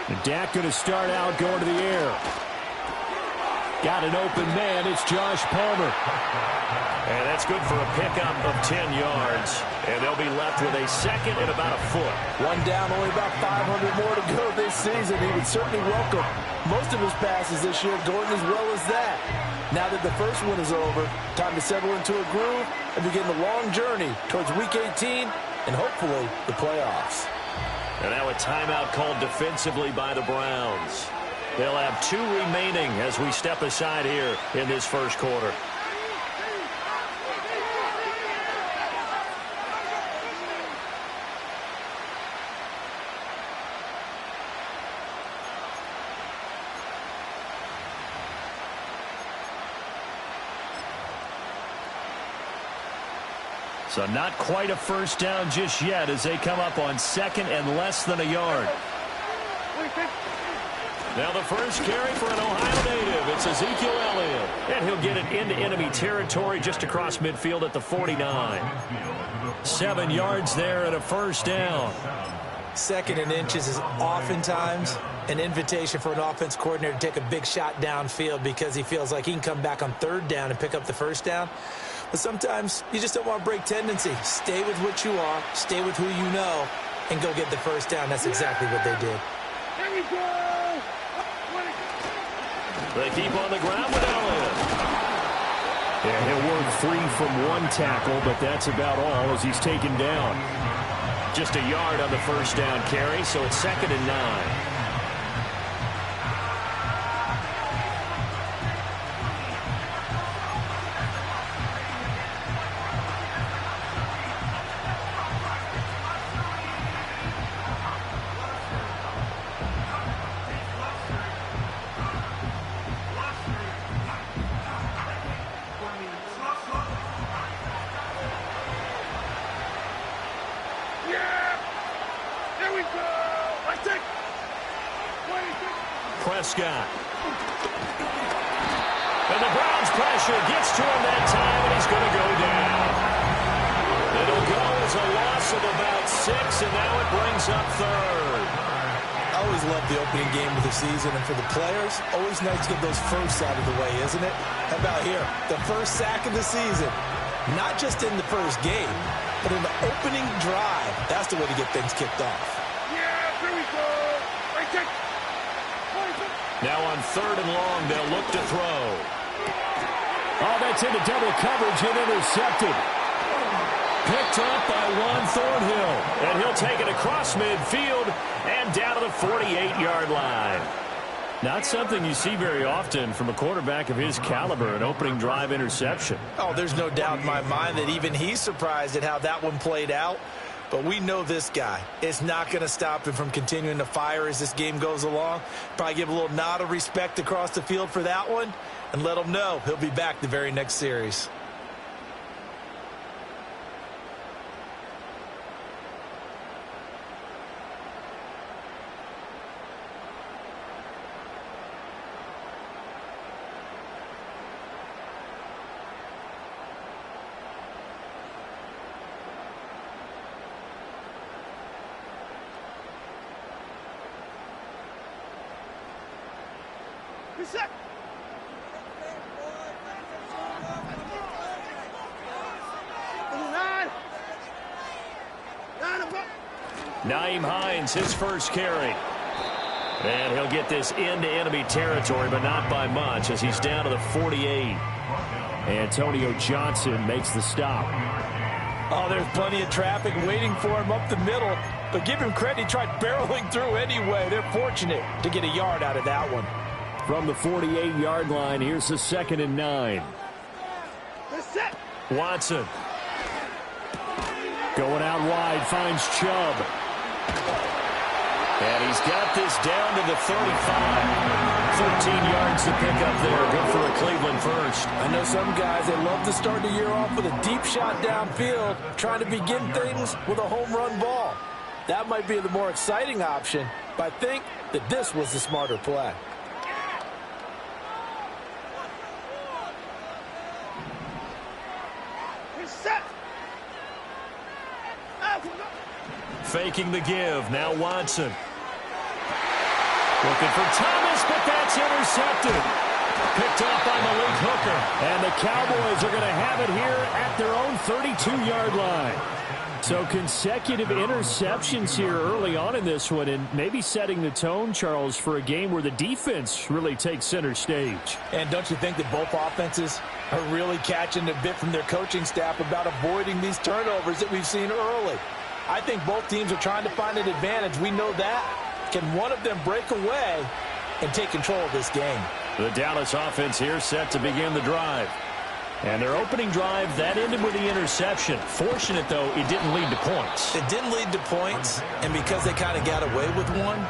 And Dak going to start out going to the air. Got an open man. It's Josh Palmer. And that's good for a pickup of 10 yards. And they'll be left with a second and about a foot. One down, only about 500 more to go this season. He would certainly welcome most of his passes this year going as well as that. Now that the first one is over, time to settle into a groove and begin the long journey towards Week 18 and hopefully the playoffs. And now a timeout called defensively by the Browns. They'll have 2 remaining as we step aside here in this first quarter. So not quite a first down just yet as they come up on second and less than a yard. Now the first carry for an Ohio native. It's Ezekiel Elliott. And he'll get it into enemy territory just across midfield at the 49. 7 yards there and a first down. Second and inches is oftentimes an invitation for an offense coordinator to take a big shot downfield because he feels like he can come back on third down and pick up the first down. But sometimes you just don't want to break tendency. Stay with what you are, stay with who you know, and go get the first down. That's exactly what they did. Here we go! They keep on the ground with Elliott. Yeah, he'll work free from one tackle, but that's about all as he's taken down. Just a yard on the first down carry, so it's second and 9. Prescott. And the Browns pressure gets to him that time, and he's going to go down. It'll go as a loss of about 6, and now it brings up third. I always love the opening game of the season, and for the players, always nice to get those firsts out of the way, isn't it? How about here? The first sack of the season. Not just in the first game, but in the opening drive. That's the way to get things kicked off. Yeah, here we go. Right there. Now on third and long, they'll look to throw. Oh, that's into double coverage and intercepted. Picked up by Juan Thornhill. And he'll take it across midfield and down to the 48-yard line. Not something you see very often from a quarterback of his caliber, an opening drive interception. Oh, there's no doubt in my mind that even he's surprised at how that one played out. But we know this guy. It's not going to stop him from continuing to fire as this game goes along. Probably give a little nod of respect across the field for that one and let him know he'll be back the very next series. Reset. Nyheim Hines, his first carry. And he'll get this into enemy territory, but not by much as he's down to the 48. Antonio Johnson makes the stop. Oh, there's plenty of traffic waiting for him up the middle. But give him credit, he tried barreling through anyway. They're fortunate to get a yard out of that one. From the 48-yard line, here's the second and 9. Watson. Going out wide, finds Chubb. And he's got this down to the 35. 13 yards to pick up there. Good for a Cleveland first. I know some guys, they love to start the year off with a deep shot downfield, trying to begin things with a home run ball. That might be the more exciting option, but I think that this was the smarter play. Faking the give. Now Watson. Looking for Thomas, but that's intercepted. Picked off by Malik Hooker. And the Cowboys are going to have it here at their own 32-yard line. So consecutive interceptions here early on in this one, and maybe setting the tone, Charles, for a game where the defense really takes center stage. And don't you think that both offenses are really catching a bit from their coaching staff about avoiding these turnovers that we've seen early? I think both teams are trying to find an advantage. We know that. Can one of them break away and take control of this game? The Dallas offense here set to begin the drive. And their opening drive, that ended with the interception. Fortunate, though, it didn't lead to points. It didn't lead to points, and because they kind of got away with one,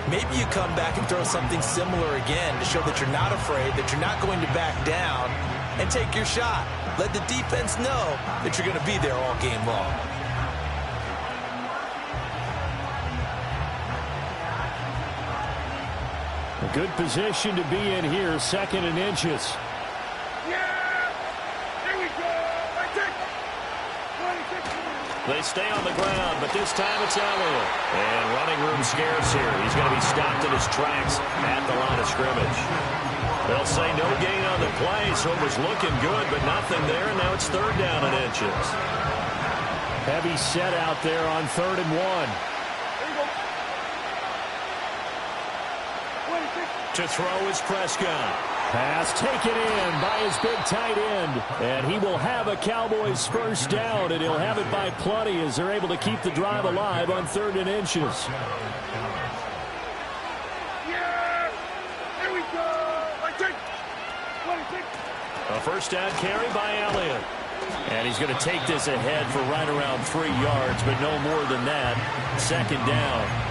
maybe you come back and throw something similar again to show that you're not afraid, that you're not going to back down, and take your shot. Let the defense know that you're going to be there all game long. A good position to be in here, 2nd and inches. They stay on the ground, but this time it's Elliott. And running room scarce here. He's going to be stopped in his tracks at the line of scrimmage. They'll say no gain on the play, so it was looking good, but nothing there, and now it's 3rd down and inches. Heavy set out there on 3rd and 1. To throw is Prescott. Pass taken in by his big tight end. And he will have a Cowboys first down, and he'll have it by plenty as they're able to keep the drive alive on 3rd and inches. A first down carry by Elliott. And he's going to take this ahead for right around 3 yards, but no more than that. 2nd down.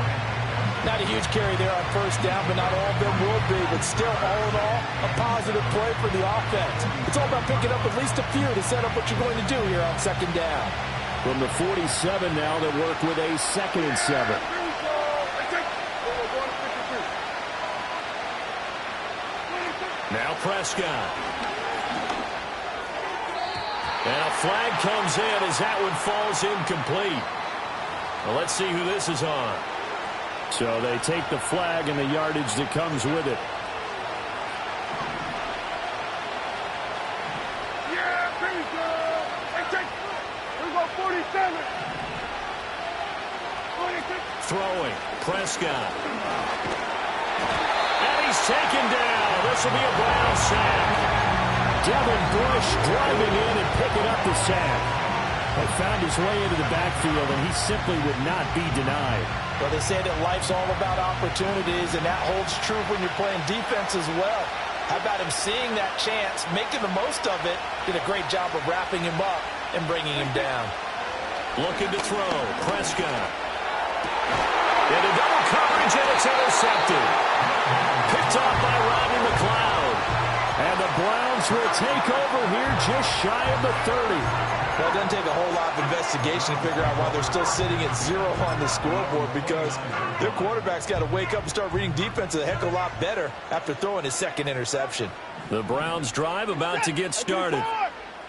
Not a huge carry there on first down, but not all of them will be. But still, all in all, a positive play for the offense. It's all about picking up at least a few to set up what you're going to do here on 2nd down. From the 47 now, they work with a 2nd and 7. Now Prescott. And a flag comes in as that one falls incomplete. Well, let's see who this is on. So they take the flag and the yardage that comes with it. Yeah, there we go. Here we go, 47. 46. Throwing, Prescott. And he's taken down. This will be a Brown sack. Devin Bush driving in and picking up the sack. He found his way into the backfield, and he simply would not be denied. Well, they say that life's all about opportunities, and that holds true when you're playing defense as well. How about him seeing that chance, making the most of it, did a great job of wrapping him up and bringing him down. Looking to throw, Prescott. Into double coverage, and it's intercepted. Picked off by Rodney McLeod. And the Browns will take over here just shy of the 30. Well, it doesn't take a whole lot of investigation to figure out why they're still sitting at 0 on the scoreboard, because their quarterback's got to wake up and start reading defense a heck of a lot better after throwing his 2nd interception. The Browns drive about to get started.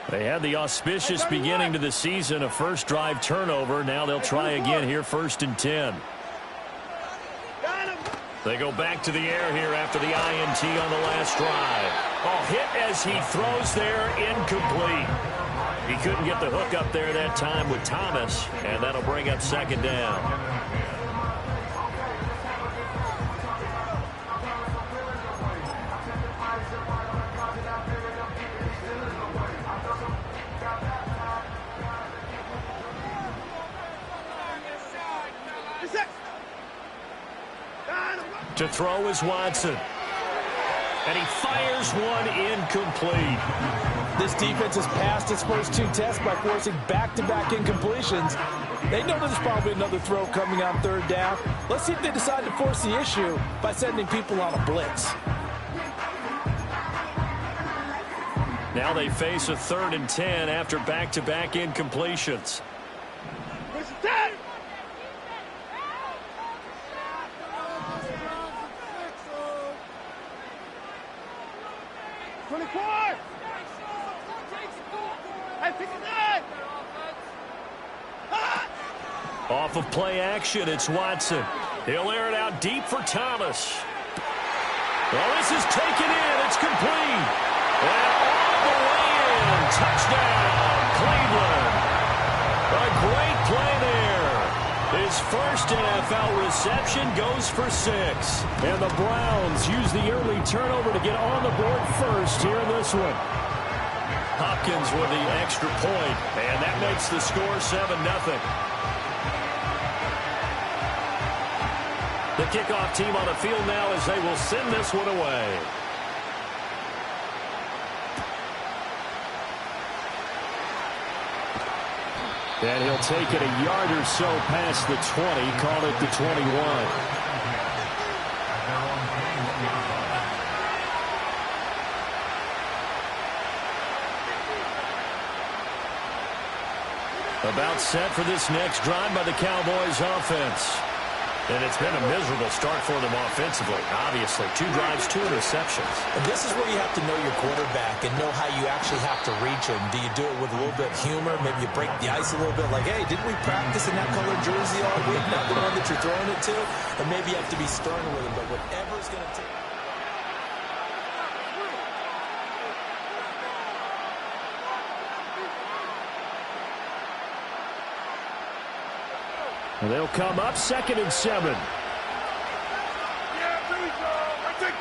They had the auspicious beginning to the season, a first drive turnover. Now they'll try again here, 1st and 10. They go back to the air here after the INT on the last drive. Oh, hit as he throws there, incomplete. He couldn't get the hook up there that time with Thomas, and that'll bring up 2nd down. To throw is Watson. And he fires one incomplete. This defense has passed its first 2 tests by forcing back-to-back incompletions. They know there's probably another throw coming on 3rd down. Let's see if they decide to force the issue by sending people on a blitz. Now they face a 3rd and 10 after back-to-back incompletions. Off of play action, it's Watson. He'll air it out deep for Thomas. Well, this is taken in. It's complete. And all the way in. Touchdown, Cleveland. A great play there. His first NFL reception goes for 6. And the Browns use the early turnover to get on the board first here in this one. Hopkins with the extra point, and that makes the score 7-0. The kickoff team on the field now as they will send this one away. And he'll take it a yard or so past the 20, call it the 21. About set for this next drive by the Cowboys offense. And it's been a miserable start for them offensively. Obviously, 2 drives, 2 interceptions. And this is where you have to know your quarterback and know how you actually have to reach him. Do you do it with a little bit of humor? Maybe you break the ice a little bit like, hey, didn't we practice in that colored jersey all week? Not the one that you're throwing it to? Or maybe you have to be stern with him. But whatever's going to take... They'll come up 2nd and 7. Yeah, there we go. I think.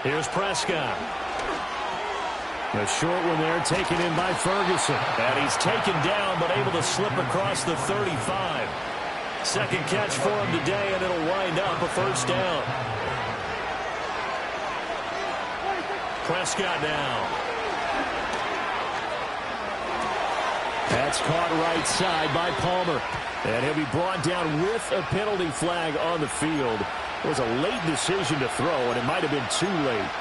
Here's Prescott. A short one there taken in by Ferguson. And he's taken down but able to slip across the 35. Second catch for him today, and it'll wind up a first down. Prescott now. That's caught right side by Palmer. And he'll be brought down with a penalty flag on the field. It was a late decision to throw, and it might have been too late.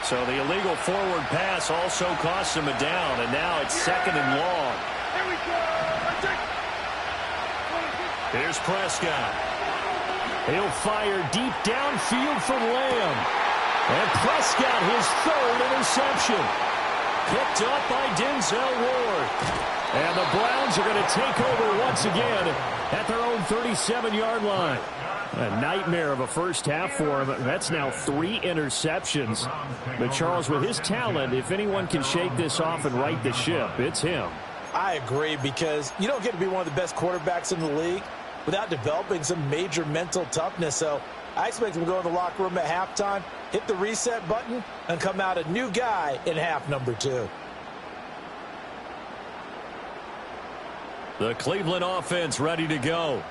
So the illegal forward pass also costs him a down, and now it's 2nd and long. Here we go. I think. Here's Prescott. He'll fire deep downfield from Lamb. And Prescott, his 3rd interception. Picked up by Denzel Ward. And the Browns are going to take over once again at their own 37-yard line. A nightmare of a first half for him. That's now 3 interceptions. But Charles, with his talent, if anyone can shake this off and right the ship, it's him. I agree, because you don't get to be one of the best quarterbacks in the league without developing some major mental toughness. So I expect him to go in the locker room at halftime, hit the reset button, and come out a new guy in half number 2. The Cleveland offense ready to go.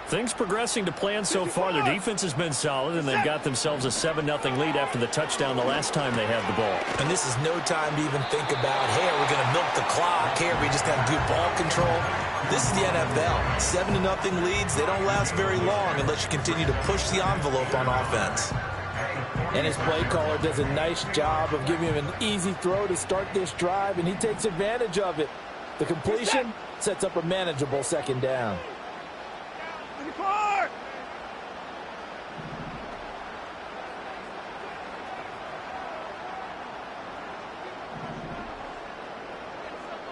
Things progressing to plan so far. Their defense has been solid, and they've got themselves a 7-0 lead after the touchdown the last time they had the ball. And this is no time to even think about, hey, are we going to milk the clock? Hey, are we just going to do ball control? This is the NFL. 7-0 leads, they don't last very long unless you continue to push the envelope on offense. And his play caller does a nice job of giving him an easy throw to start this drive, and he takes advantage of it. The completion sets up a manageable 2nd down.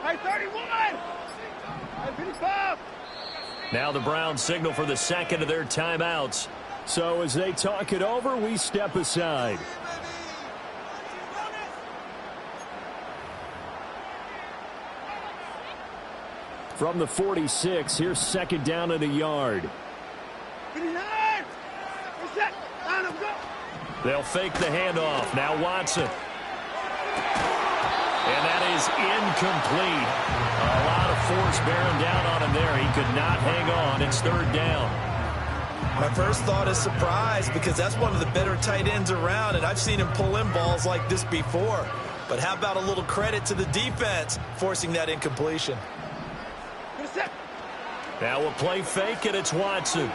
Hey, 31! Hey, 55! Now the Browns signal for the 2nd of their timeouts. So as they talk it over, we step aside. From the 46, here's 2nd down and a yard. 59! Reset! Line up, go! They'll fake the handoff. Now Watson. And that is incomplete. A lot of force bearing down on him there. He could not hang on. It's 3rd down. My first thought is surprise, because that's one of the better tight ends around, and I've seen him pull in balls like this before. But how about a little credit to the defense forcing that incompletion? Now we'll play fake, and it's Watson.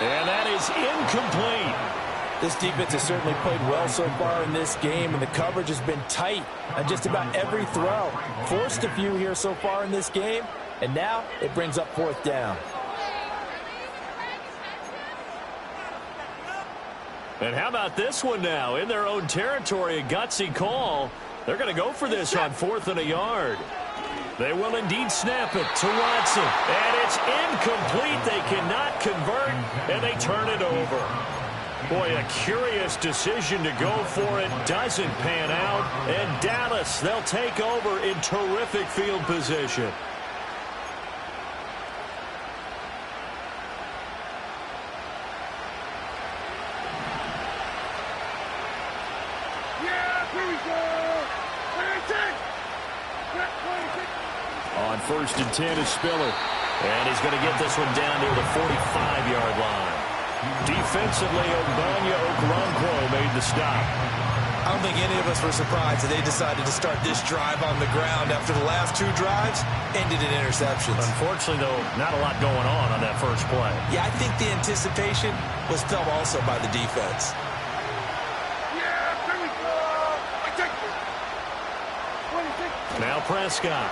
And that is incomplete. This defense has certainly played well so far in this game, and the coverage has been tight on just about every throw. Forced a few here so far in this game, and now it brings up 4th down. And how about this one now? In their own territory, a gutsy call. They're going to go for this on 4th and a yard. They will indeed snap it to Watson. And it's incomplete. They cannot convert, and they turn it over. Boy, a curious decision to go for it. Doesn't pan out. And Dallas, they'll take over in terrific field position. On 1st and 10 is Spiller. And he's going to get this one down near the 45-yard line. Defensively, Ogbanya Okoronkwo made the stop. I don't think any of us were surprised that they decided to start this drive on the ground after the last 2 drives ended in interceptions. Unfortunately, though, not a lot going on that first play. Yeah, I think the anticipation was felt also by the defense. Now Prescott.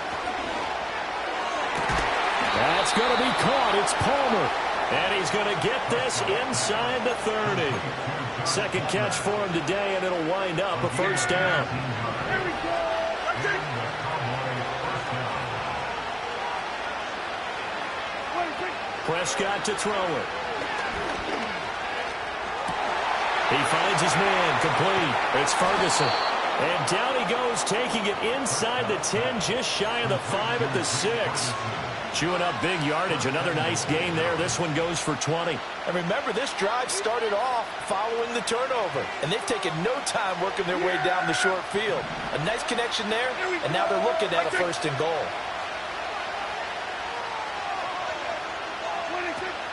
That's going to be caught. It's Palmer. And he's going to get this inside the 30. Second catch for him today, and it'll wind up a first down. Prescott to throw it. He finds his man, complete. It's Ferguson. And down he goes, taking it inside the 10, just shy of the 5 at the 6. Chewing up big yardage. Another nice gain there. This one goes for 20. And remember, this drive started off following the turnover. And they've taken no time working their way down the short field. A nice connection there, and now they're looking at a 1st and goal.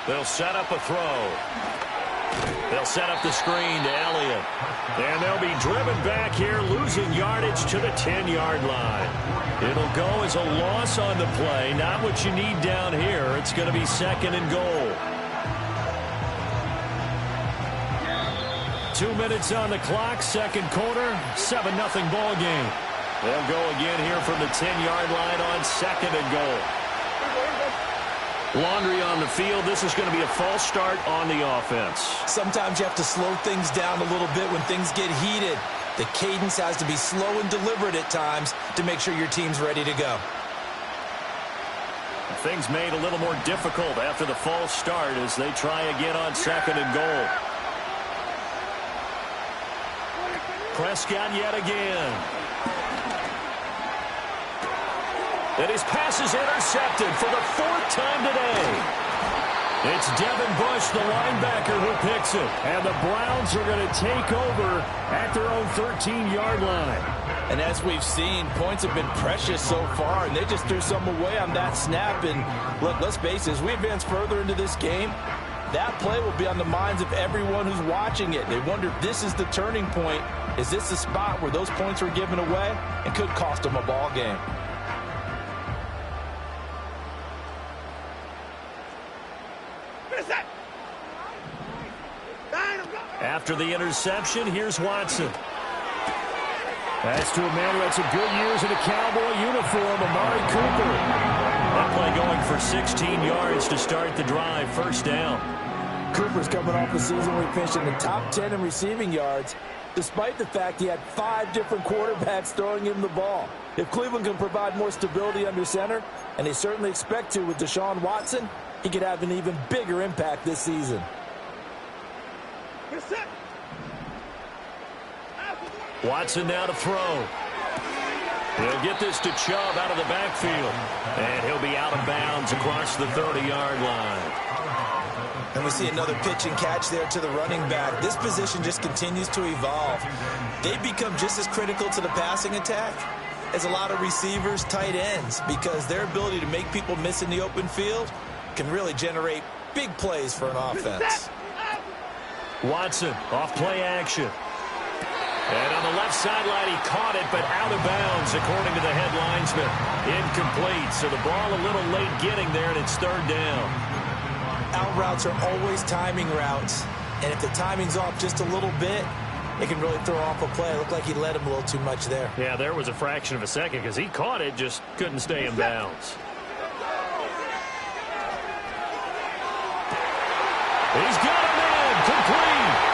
They'll set up a throw. They'll set up the screen to Elliott. And they'll be driven back here, losing yardage to the 10-yard line. It'll go as a loss on the play. Not what you need down here. It's going to be 2nd and goal. 2 minutes on the clock, 2nd quarter, 7-0 ball game. They'll go again here from the 10-yard line on 2nd and goal. Laundry on the field. This is going to be a false start on the offense. Sometimes you have to slow things down a little bit when things get heated. The cadence has to be slow and deliberate at times to make sure your team's ready to go. Things made a little more difficult after the false start as they try again on 2nd and goal. Prescott yet again. And his pass is intercepted for the 4th time today. It's Devin Bush, the linebacker, who picks it. And the Browns are going to take over at their own 13-yard line. And as we've seen, points have been precious so far, and they just threw some away on that snap. And look, let's face it, as we advance further into this game, that play will be on the minds of everyone who's watching it. They wonder if this is the turning point. Is this the spot where those points were given away and could cost them a ball game? After the interception, here's Watson. That's to a man who had some good years in a Cowboy uniform, Amari Cooper. That play going for 16 yards to start the drive, 1st down. Cooper's coming off a season where he finished in the top 10 in receiving yards, despite the fact he had 5 different quarterbacks throwing him the ball. If Cleveland can provide more stability under center, and they certainly expect to with Deshaun Watson, he could have an even bigger impact this season. Watson now to throw. He'll get this to Chubb out of the backfield. And he'll be out of bounds across the 30-yard line. And we see another pitch and catch there to the running back. This position just continues to evolve. They become just as critical to the passing attack as a lot of receivers, tight ends, because their ability to make people miss in the open field can really generate big plays for an offense. Watson off play action. And on the left sideline, he caught it, but out of bounds, according to the head linesman. Incomplete, so the ball a little late getting there, and it's 3rd down. Out routes are always timing routes, and if the timing's off just a little bit, it can really throw off a play. It looked like he let him a little too much there. Yeah, there was a fraction of a second because he caught it, just couldn't stay in bounds. He's got him in, complete.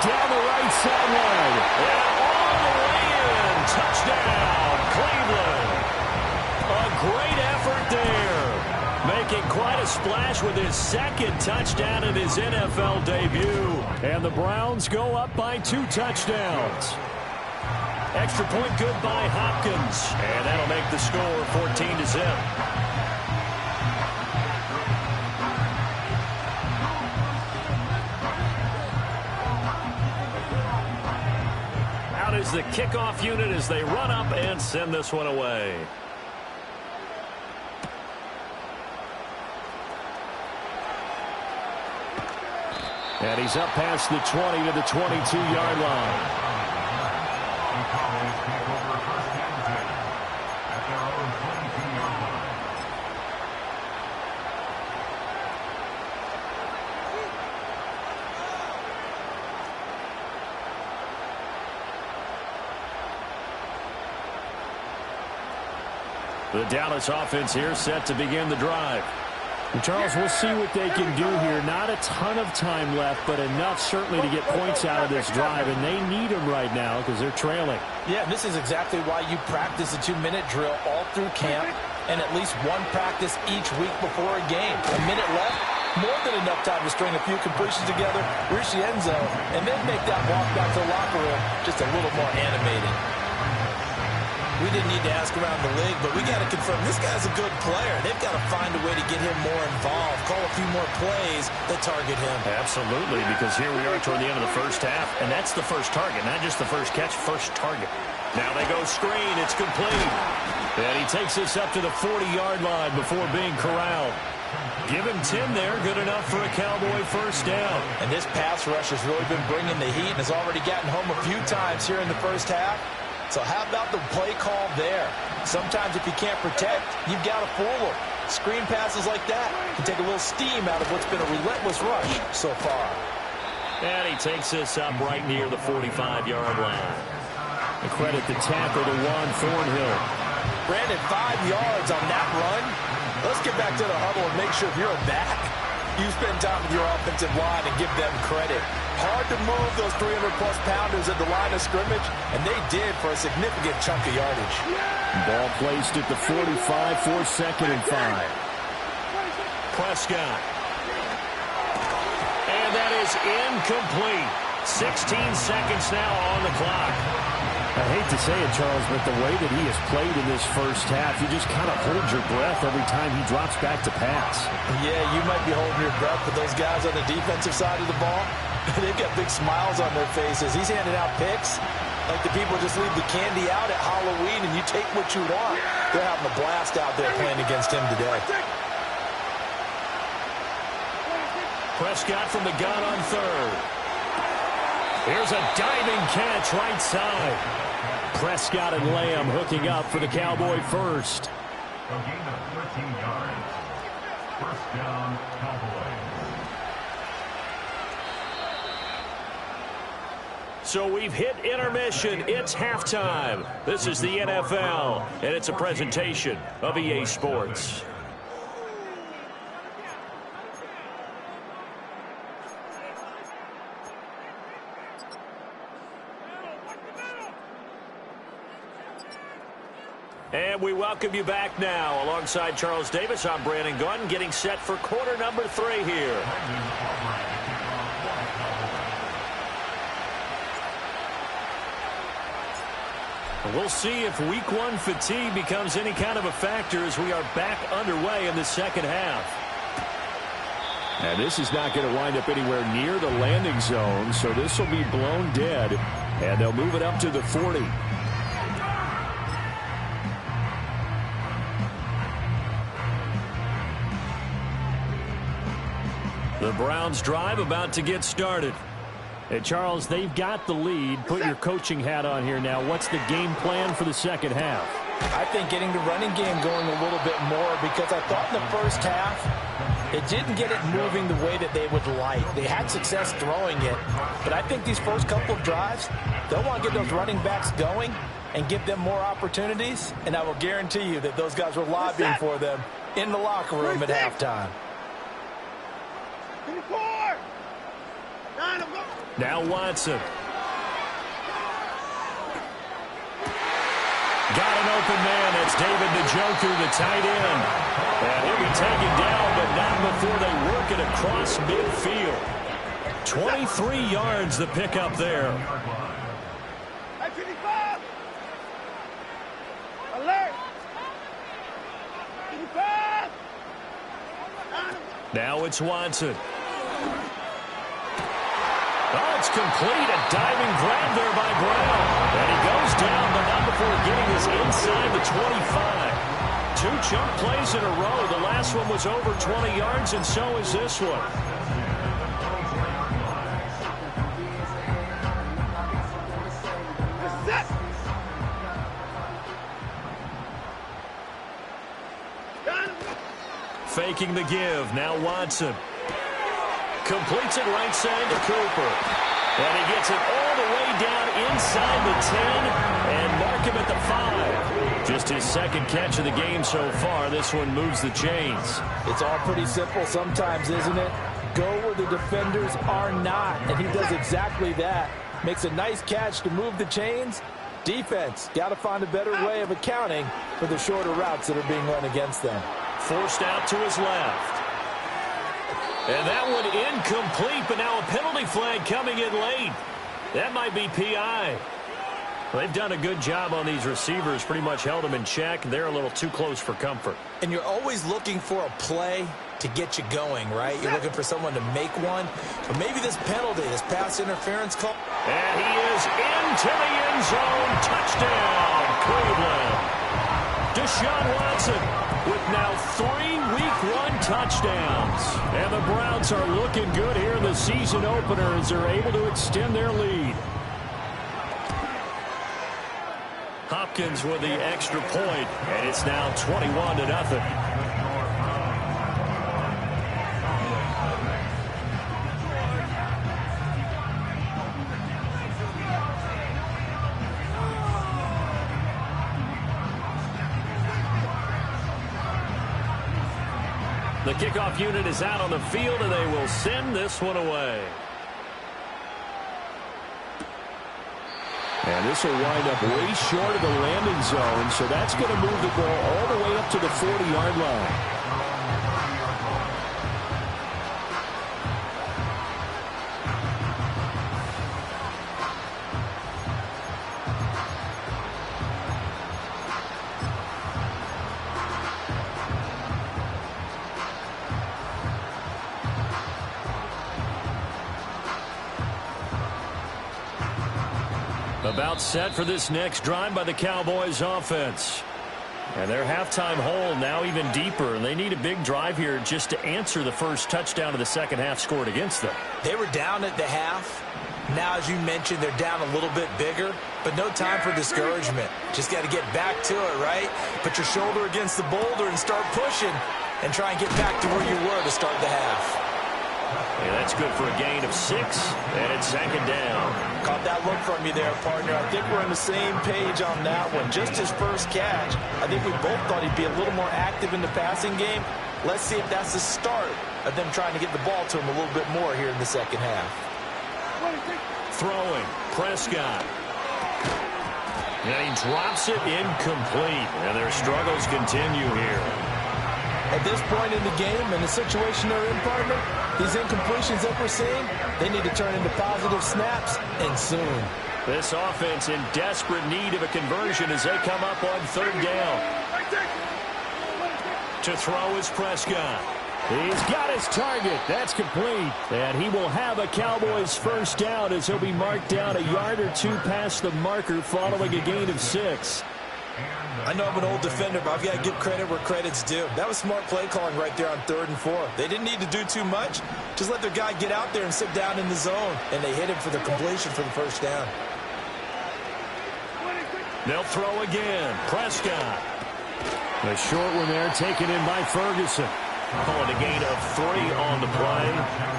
down the right sideline. And all the way in. Touchdown, Cleveland. A great effort there. Making quite a splash with his second touchdown in his NFL debut. And the Browns go up by 2 touchdowns. Extra point good by Hopkins. And that'll make the score 14-0. Out is the kickoff unit as they run up and send this one away. And he's up past the 20 to the 22-yard line. The Dallas offense here set to begin the drive. And Charles, we'll see what they can do here. Not a ton of time left, but enough certainly to get points out of this drive, and they need them right now because they're trailing. Yeah, this is exactly why you practice a 2-minute drill all through camp and at least one practice each week before a game. A minute left, more than enough time to string a few completions together, reach the end zone, and then make that walk back to the locker room just a little more animated. We didn't need to ask around the league, but we got to confirm this guy's a good player. They've got to find a way to get him more involved, call a few more plays that target him. Absolutely, because here we are toward the end of the first half, and that's the first target, not just the first catch, first target. Now they go screen. It's complete. And he takes this up to the 40-yard line before being corralled. Give him 10 there, good enough for a Cowboy first down. And this pass rush has really been bringing the heat and has already gotten home a few times here in the first half. So how about the play call there? Sometimes if you can't protect, you've got to fool them. Screen passes like that can take a little steam out of what's been a relentless rush so far. And he takes this up right near the 45-yard line. A credit the tackle to Juan Thornhill. Brandon, 5 yards on that run. Let's get back to the huddle and make sure if you're a back, you spend time with your offensive line and give them credit. Hard to move those 300-plus pounders at the line of scrimmage, and they did for a significant chunk of yardage. Ball placed at the 45 for 2nd and 5. Prescott. And that is incomplete. 16 seconds now on the clock. I hate to say it, Charles, but the way that he has played in this first half, you just kind of hold your breath every time he drops back to pass. Yeah, you might be holding your breath, but those guys on the defensive side of the ball, they've got big smiles on their faces. He's handing out picks like the people just leave the candy out at Halloween and you take what you want. They're having a blast out there playing against him today. Prescott from the gun on 3rd. Here's a diving catch right side. Prescott and Lamb hooking up for the Cowboy first. A gain of 13 yards. First down, Cowboys. So we've hit intermission. It's halftime. This is the NFL, and it's a presentation of EA Sports. And we welcome you back now. Alongside Charles Davis, I'm Brandon Gunn, getting set for quarter number 3 here. We'll see if week 1 fatigue becomes any kind of a factor as we are back underway in the second half. And this is not going to wind up anywhere near the landing zone, so this will be blown dead, and they'll move it up to the 40. The Browns drive about to get started. Hey, Charles, they've got the lead. Put your coaching hat on here now. What's the game plan for the second half? I think getting the running game going a little bit more because I thought in the first half it didn't get it moving the way that they would like. They had success throwing it, but I think these first couple of drives, they'll want to get those running backs going and give them more opportunities, and I will guarantee you that those guys were lobbying for them in the locker room at halftime. 24! 9 of them! Now Watson. Got an open man. That's David Njoku, the tight end. And he'll be taken down, but not before they work it across midfield. 23 yards the pickup there. Alert! Now it's Watson. Oh, it's complete. A diving grab there by Brown. And he goes down, but not before getting us inside the 25. 2 chunk plays in a row. The last one was over 20 yards, and so is this one. Faking the give. Now Watson. Completes it right side to Cooper. And he gets it all the way down inside the 10 and mark him at the 5. Just his second catch of the game so far. This one moves the chains. It's all pretty simple sometimes, isn't it? Go where the defenders are not, and he does exactly that. Makes a nice catch to move the chains. Defense, got to find a better way of accounting for the shorter routes that are being run against them. Forced out to his left. And that one incomplete, but now a penalty flag coming in late. That might be PI. They've done a good job on these receivers, pretty much held them in check. They're a little too close for comfort. And you're always looking for a play to get you going, right? You're looking for someone to make one. But maybe this penalty, this pass interference call. And he is into the end zone. Touchdown, Cleveland. Deshaun Watson with now 3 Week 1 touchdowns. And the Browns are looking good here in the season opener as they're able to extend their lead. Hopkins with the extra point, and it's now 21-0. The kickoff unit is out on the field, and they will send this one away. And this will wind up way short of the landing zone, so that's going to move the ball all the way up to the 40-yard line. About set for this next drive by the Cowboys offense. And their halftime hole now even deeper, and they need a big drive here just to answer the first touchdown of the second half scored against them. They were down at the half. Now, as you mentioned, they're down a little bit bigger, but no time for discouragement. Just got to get back to it, right? Put your shoulder against the boulder and start pushing and try and get back to where you were to start the half. Yeah, that's good for a gain of 6, and it's second down. Caught that look from you there, partner. I think we're on the same page on that one. Just his first catch. I think we both thought he'd be a little more active in the passing game. Let's see if that's the start of them trying to get the ball to him a little bit more here in the second half. Throwing, Prescott. And he drops it incomplete, and their struggles continue here. At this point in the game and the situation they're in, partner, these incompletions that we're seeing, they need to turn into positive snaps, and soon. This offense in desperate need of a conversion as they come up on third down. To throw is Prescott. He's got his target. That's complete. And he will have a Cowboys first down as he'll be marked down a yard or 2 past the marker following a gain of 6. I know I'm an old defender, but I've got to give credit where credit's due. That was smart play calling right there on 3rd and 4. They didn't need to do too much. Just let their guy get out there and sit down in the zone. And they hit him for the completion for the first down. They'll throw again. Prescott. The short one there taken in by Ferguson. Calling a gain of 3 on the play,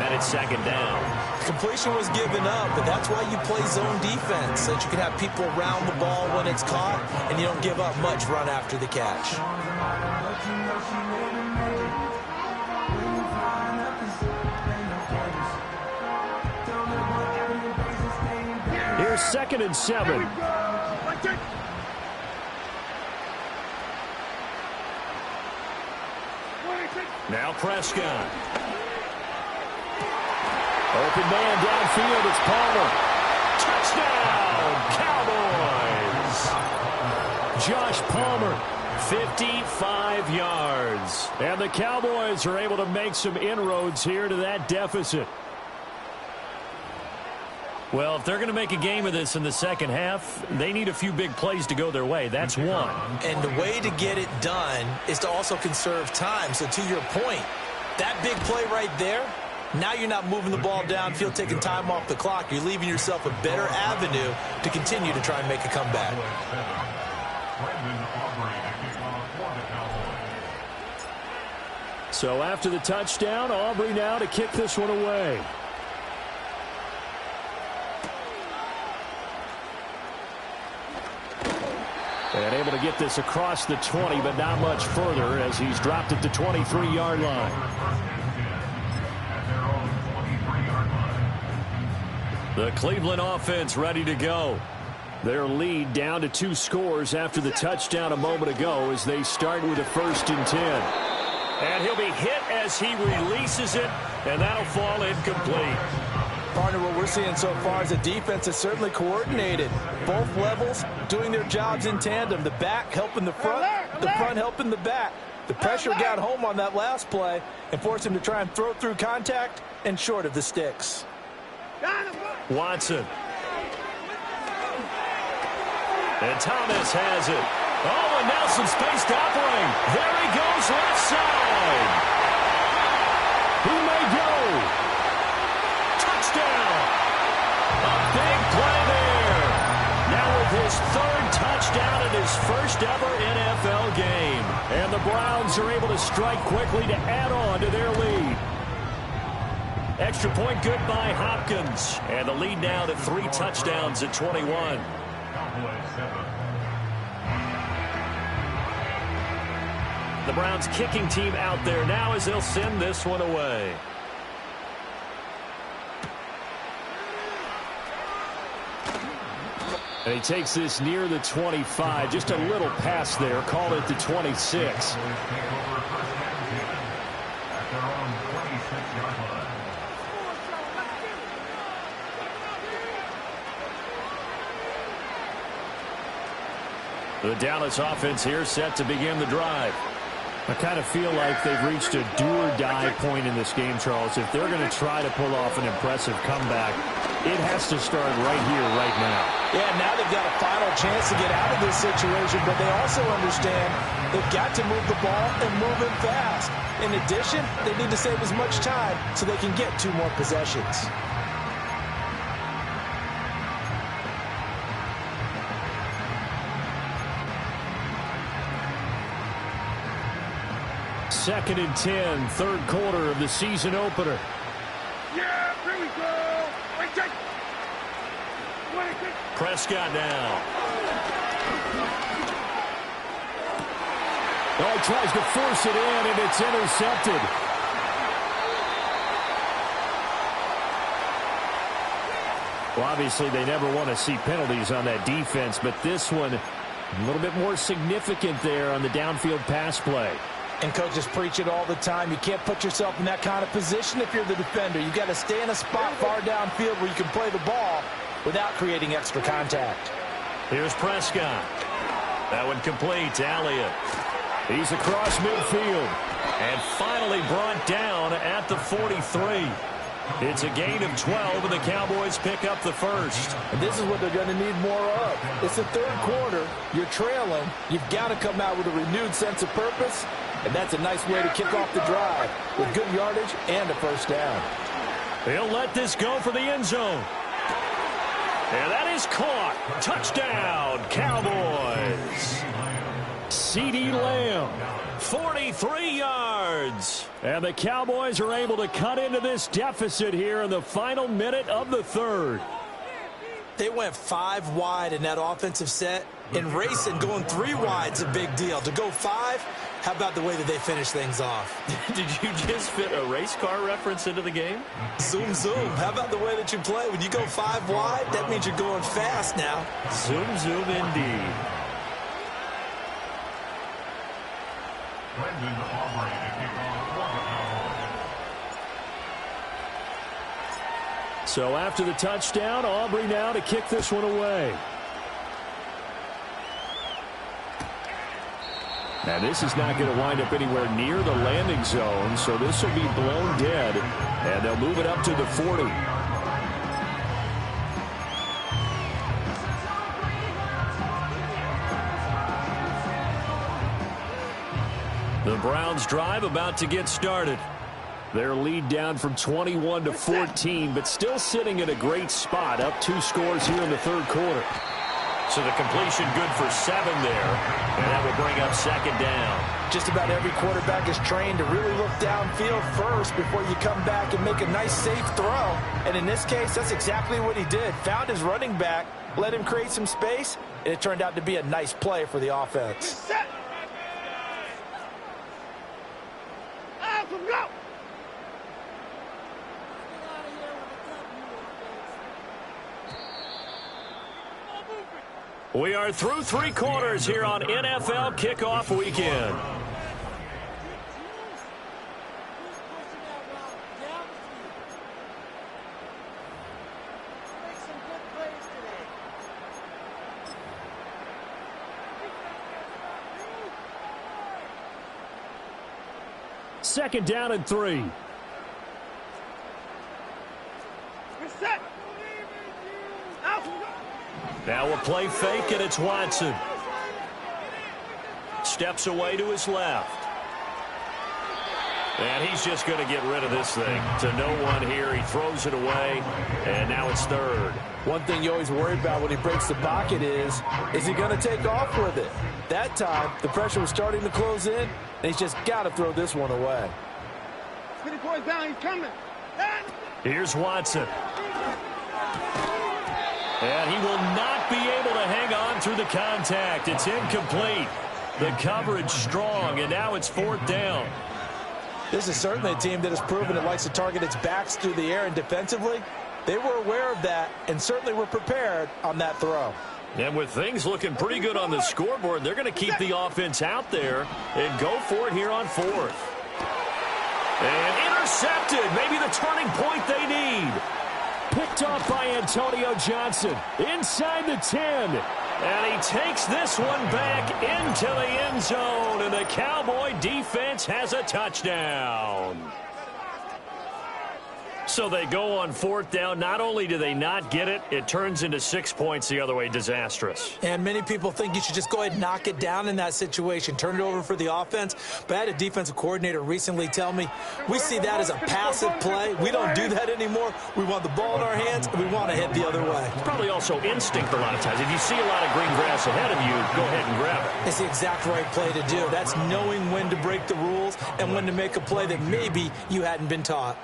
and it's second down. Completion was given up, but that's why you play zone defense, so that you can have people around the ball when it's caught, and you don't give up much run after the catch. here, 2nd and 7. Now Prescott. Open man downfield, it's Palmer. Touchdown, Cowboys! Josh Palmer, 55 yards. And the Cowboys are able to make some inroads here to that deficit. Well, if they're going to make a game of this in the second half, they need a few big plays to go their way. That's one. And the way to get it done is to also conserve time. So to your point, that big play right there, now you're not moving the ball downfield, taking time off the clock. You're leaving yourself a better avenue to continue to try and make a comeback. So after the touchdown, Aubrey now to kick this one away. And able to get this across the 20, but not much further as he's dropped it to 23-yard line. The Cleveland offense ready to go. Their lead down to 2 scores after the touchdown a moment ago as they start with a 1st and 10. And he'll be hit as he releases it, and that'll fall incomplete. Partner, what we're seeing so far is a defense that's certainly coordinated. Both levels doing their jobs in tandem. The back helping the front helping the back. The pressure got home on that last play and forced him to try and throw through contact and short of the sticks. Watson. And Thomas has it. Oh, and now some space to operate. There he goes, left side. He may go. Touchdown. A big play there. Now with his 3rd touchdown in his first ever NFL game. And the Browns are able to strike quickly to add on to their lead. Extra point good by Hopkins. And the lead now to 3 touchdowns at 21. The Browns kicking team out there now as they'll send this one away. And he takes this near the 25. Just a little pass there. Call it the 26. The Dallas offense here set to begin the drive. I kind of feel like they've reached a do-or-die point in this game, Charles. If they're going to try to pull off an impressive comeback, it has to start right here, right now. Yeah, now they've got a final chance to get out of this situation, but they also understand they've got to move the ball and move it fast. In addition, they need to save as much time so they can get 2 more possessions. Second and 10, 3rd quarter of the season opener. Yeah, here we go. Prescott now. Oh, he tries to force it in, and it's intercepted. Well, obviously, they never want to see penalties on that defense, but this one, a little bit more significant there on the downfield pass play. And coaches preach it all the time. You can't put yourself in that kind of position if you're the defender. You've got to stay in a spot far downfield where you can play the ball without creating extra contact. Here's Prescott. That one complete to Elliott. He's across midfield. And finally brought down at the 43. It's a gain of 12, and the Cowboys pick up the 1st. And this is what they're going to need more of. It's the 3rd quarter. You're trailing. You've got to come out with a renewed sense of purpose. And that's a nice way to kick off the drive with good yardage and a 1st down. He'll let this go for the end zone. And that is caught. Touchdown, Cowboys. CeeDee Lamb. 43 yards. And the Cowboys are able to cut into this deficit here in the final minute of the 3rd. They went 5 wide in that offensive set. In racing, going 3 wide's a big deal. To go 5, how about the way that they finish things off? Did you just fit a race car reference into the game? Zoom, zoom. How about the way that you play? When you go 5 wide, that means you're going fast now. Zoom, zoom indeed. So after the touchdown, Aubrey now to kick this one away. And this is not going to wind up anywhere near the landing zone, so this will be blown dead, and they'll move it up to the 40. The Browns drive about to get started. Their lead down from 21 to 14, but still sitting in a great spot, up 2 scores here in the third quarter. So the completion good for 7 there, and that will bring up 2nd down. Just about every quarterback is trained to really look downfield first before you come back and make a nice, safe throw. And in this case, that's exactly what he did. Found his running back, let him create some space, and it turned out to be a nice play for the offense. Go! We are through 3 quarters here on NFL Kickoff Weekend. Second down and 3. You're set. Now we'll play fake, and it's Watson. Steps away to his left. And he's just going to get rid of this thing. To no one here. He throws it away, and now it's 3rd. One thing you always worry about when he breaks the pocket is he going to take off with it? That time, the pressure was starting to close in, and he's just got to throw this one away. 24 down, he's coming. Here's Watson. And he will not be able to hang on through the contact. It's incomplete. The coverage strong, and now it's 4th down. This is certainly a team that has proven it likes to target its backs through the air, and defensively, they were aware of that and certainly were prepared on that throw. And with things looking pretty good on the scoreboard, they're going to keep the offense out there and go for it here on 4th. And intercepted. Maybe the turning point they need. Picked off by Antonio Johnson inside the 10. And he takes this one back into the end zone. And the Cowboy defense has a touchdown. So they go on 4th down. Not only do they not get it, it turns into 6 points the other way. Disastrous. And many people think you should just go ahead and knock it down in that situation. Turn it over for the offense. But I had a defensive coordinator recently tell me, we see that as a passive play. We don't do that anymore. We want the ball in our hands, and we want to head the other way. It's probably also instinct a lot of times. If you see a lot of green grass ahead of you, go ahead and grab it. It's the exact right play to do. That's knowing when to break the rules and when to make a play that maybe you hadn't been taught.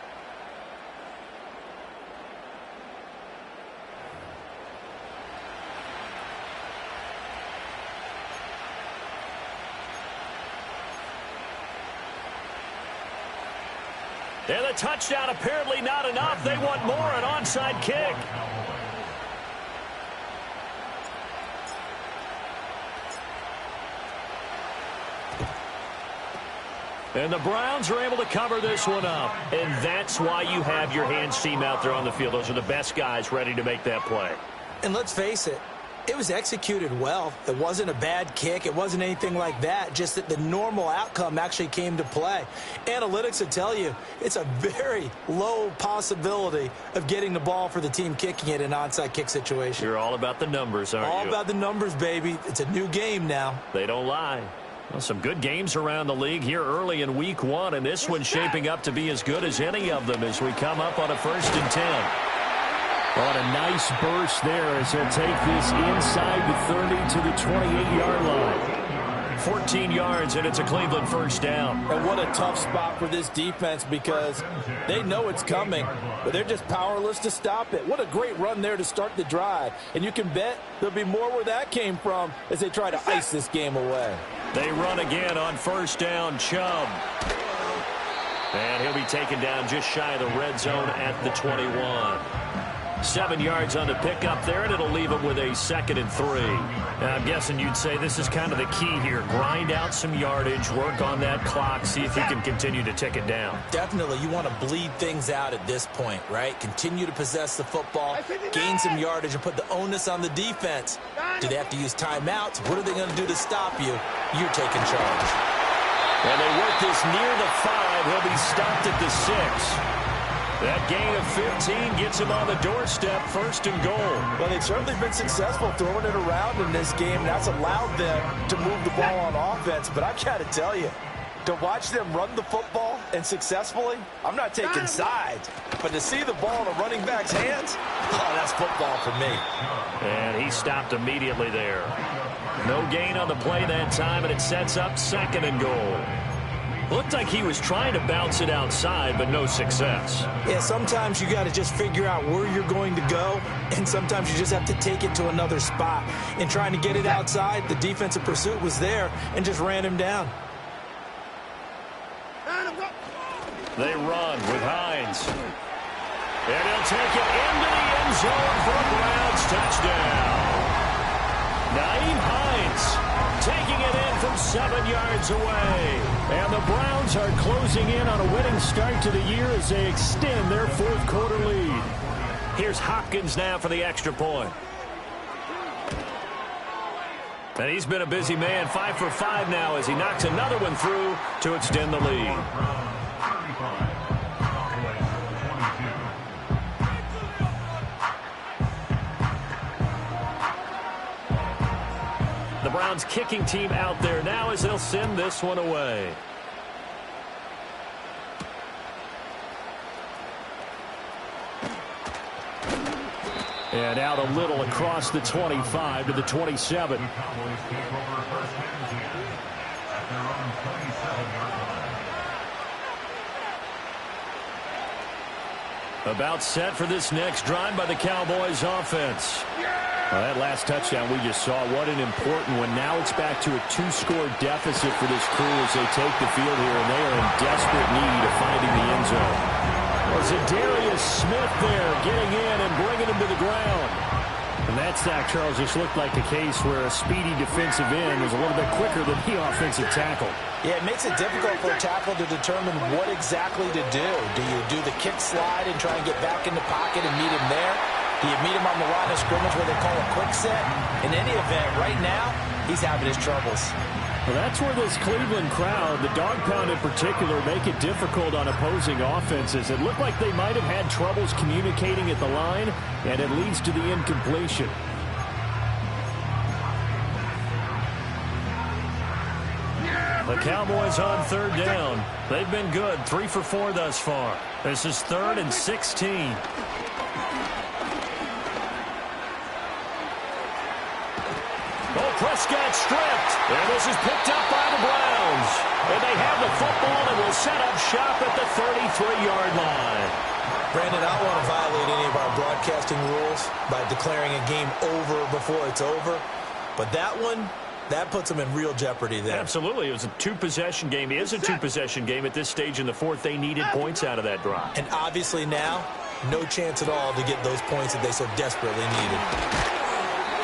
And the touchdown apparently not enough. They want more, an onside kick. And the Browns are able to cover this one up. And that's why you have your hands team out there on the field. Those are the best guys ready to make that play. And let's face it, it was executed well. It wasn't a bad kick. It wasn't anything like that. Just that the normal outcome actually came to play. Analytics will tell you it's a very low possibility of getting the ball for the team kicking it in an onside kick situation. You're all about the numbers, aren't you? All about the numbers, baby. It's a new game now. They don't lie. Well, some good games around the league here early in week 1, and this one's shaping up to be as good as any of them as we come up on a 1st and 10. On a nice burst there as he'll take this inside the 30 to the 28-yard line. 14 yards, and it's a Cleveland first down. And what a tough spot for this defense because they know it's coming, but they're just powerless to stop it. What a great run there to start the drive. And you can bet there'll be more where that came from as they try to ice this game away. They run again on first down, Chubb. And he'll be taken down just shy of the red zone at the 21. 7 yards on the pickup there, and it'll leave him with a 2nd and 3. Now, I'm guessing you'd say this is kind of the key here. Grind out some yardage, work on that clock, see if you can continue to tick it down. Definitely, you want to bleed things out at this point, right? Continue to possess the football, gain some yardage, and put the onus on the defense. Do they have to use timeouts? What are they going to do to stop you? You're taking charge. And they work this near the 5. He'll be stopped at the 6. That gain of 15 gets him on the doorstep, 1st and goal. Well, they've certainly been successful throwing it around in this game. That's allowed them to move the ball on offense. But I've got to tell you, to watch them run the football and successfully, I'm not taking sides. But to see the ball in a running back's hands, oh, that's football for me. And he stopped immediately there. No gain on the play that time, and it sets up 2nd and goal. Looked like he was trying to bounce it outside, but no success. Yeah, sometimes you got to just figure out where you're going to go, and sometimes you just have to take it to another spot. And trying to get it outside, the defensive pursuit was there and just ran him down. They run with Hines. And he'll take it into the end zone for a Browns touchdown. Nyheim Hines taking it in from 7 yards away. And the Browns are closing in on a winning start to the year as they extend their 4th quarter lead. Here's Hopkins now for the extra point. And he's been a busy man, 5 for 5 now as he knocks another one through to extend the lead. The Browns kicking team out there now as they'll send this one away. And out a little across the 25 to the 27. About set for this next drive by the Cowboys offense. Well, that last touchdown we just saw, what an important one. Now it's back to a 2-score deficit for this crew as they take the field here, and they are in desperate need of finding the end zone. Well, Zadarius Smith there getting in and bringing him to the ground. And that sack, Charles, just looked like a case where a speedy defensive end was a little bit quicker than the offensive tackle. Yeah, it makes it difficult for a tackle to determine what exactly to do. Do you do the kick slide and try and get back in the pocket and meet him there? Do you meet him on the line of scrimmage where they call a quick set? In any event, right now, he's having his troubles. Well, that's where this Cleveland crowd, the dog pound in particular, make it difficult on opposing offenses. It looked like they might have had troubles communicating at the line, and it leads to the incompletion. The Cowboys on 3rd down. They've been good, 3 for 4 thus far. This is 3rd and 16. Prescott stripped, and this is picked up by the Browns. And they have the football and will set up shop at the 33-yard line. Brandon, I don't want to violate any of our broadcasting rules by declaring a game over before it's over. But that one, that puts them in real jeopardy there. Absolutely. It was a 2-possession game. It is a 2-possession game at this stage in the 4th. They needed points out of that drive. And obviously now, no chance at all to get those points that they so desperately needed.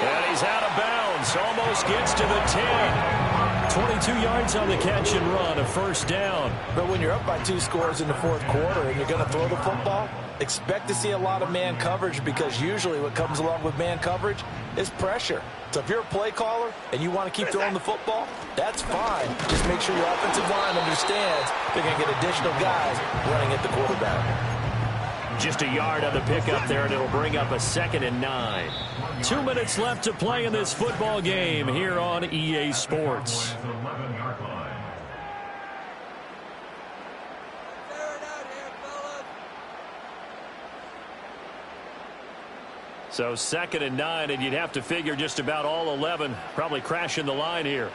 And he's out of bounds. Almost gets to the 10. 22 yards on the catch and run, a 1st down. But when you're up by 2 scores in the 4th quarter and you're going to throw the football, expect to see a lot of man coverage because usually what comes along with man coverage is pressure. So if you're a play caller and you want to keep throwing the football, that's fine. Just make sure your offensive line understands they're going to get additional guys running at the quarterback. Just a yard on the pickup there, and it'll bring up a 2nd and 9. 2 minutes left to play in this football game here on EA Sports. So 2nd and 9, and you'd have to figure just about all 11 probably crashing the line here.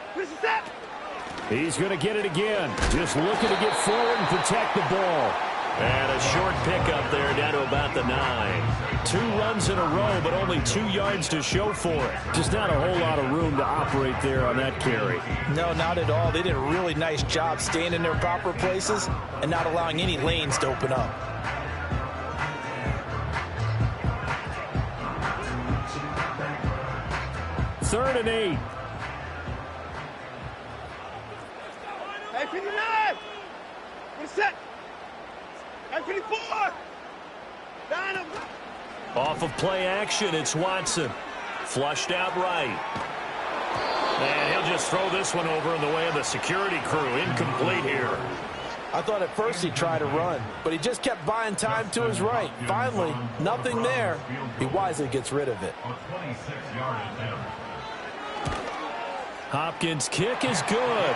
He's going to get it again. Just looking to get forward and protect the ball. And a short pickup there down to about the 9. 2 runs in a row, but only 2 yards to show for it. Just not a whole lot of room to operate there on that carry. No, not at all. They did a really nice job staying in their proper places and not allowing any lanes to open up. Third and 8. Hey, 59! We're set! Hey, 54! Down him! Off of play action, it's Watson. Flushed out right. And he'll just throw this one over in the way of the security crew. Incomplete here. I thought at first he'd try to run, but he just kept buying time to his right. Finally, nothing there. He wisely gets rid of it. Hopkins' kick is good.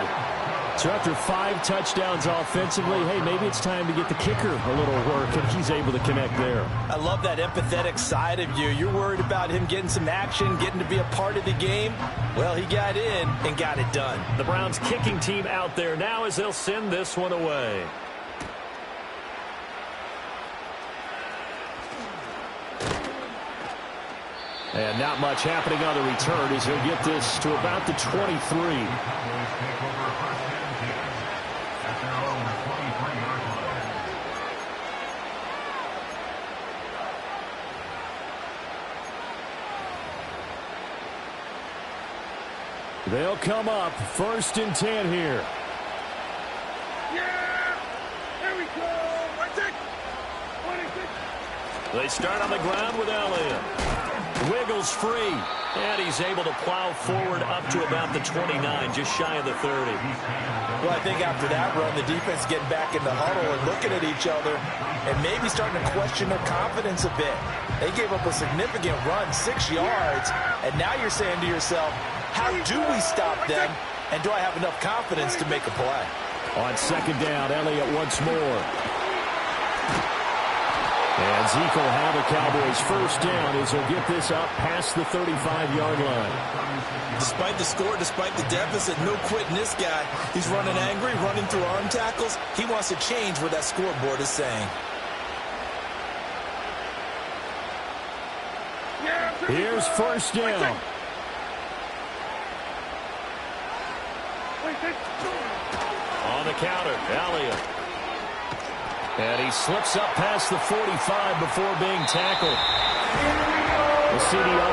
So after 5 touchdowns offensively, hey, maybe it's time to get the kicker a little work, and he's able to connect there. I love that empathetic side of you. You're worried about him getting some action, getting to be a part of the game. Well, he got in and got it done. The Browns kicking team out there now as they'll send this one away. And not much happening on the return as he'll get this to about the 23. They'll come up 1st and 10 here. Yeah! Here we go! That's it! 26! They start on the ground with Elliott. Wiggles free, and he's able to plow forward up to about the 29, just shy of the 30. Well, I think after that run, the defense getting back in the huddle and looking at each other and maybe starting to question their confidence a bit. They gave up a significant run, 6 yards, and now you're saying to yourself, how do we stop them, and do I have enough confidence to make a play? On 2nd down, Elliott once more. And Zeke will have a Cowboys 1st down as he'll get this up past the 35-yard line. Despite the score, despite the deficit, no quitting this guy. He's running angry, running through arm tackles. He wants to change what that scoreboard is saying. Here's 1st down. On the counter, Elliott. And he slips up past the 45 before being tackled. The CDO